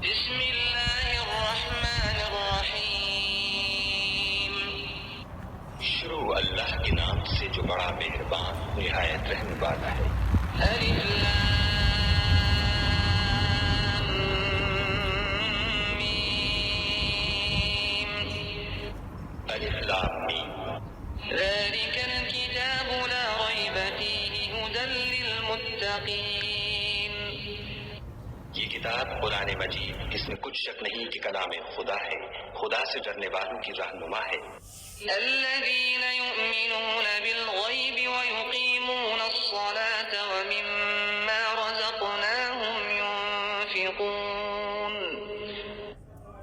بسم اللہ الرحمن الرحیم۔ شروع اللہ کے نام سے جو بڑا مہربان نہایت رحم والا ہے۔ الف لام میم۔ الف لام میم۔ ذلك الكتاب لا ريب فيه هدى للمتقين۔ یہ کتاب قرآن مجید، اس میں کچھ شک نہیں کہ کلام خدا ہے، خدا سے ڈرنے والوں کی رہنما ہے۔ الذين يؤمنون بالغيب ويقيمون الصلاة ومما رزقناهم ينفقون۔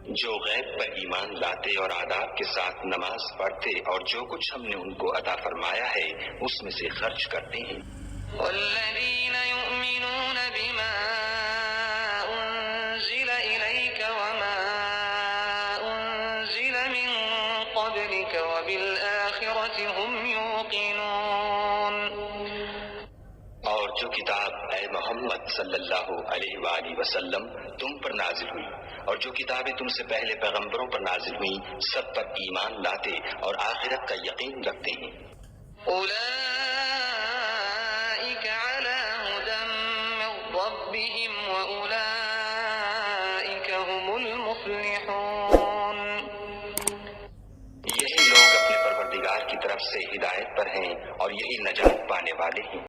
جو غیب پر ایمان لاتے اور آداب کے ساتھ نماز پڑھتے اور جو کچھ ہم نے ان کو عطا فرمایا ہے اس میں سے خرچ کرتے ہیں۔ والذين يؤمنون بما أنزل إليك وما أنزل من قبلك وبالآخرة هم يوقنون۔ اور جو کتاب اے محمد صلی اللہ علیہ وآلہ وسلم تم پر نازل ہوئی اور جو کتابیں تم سے پہلے پیغمبروں پر نازل ہوئیں سب پر ایمان لاتے اور آخرت کا یقین رکھتے ہیں۔ أولئك على هدى من ربهم وأولئك هم المفلحون۔ یہی لوگ اپنے پروردگار کی طرف سے ہدایت پر ہیں اور یہی نجات پانے والے ہیں۔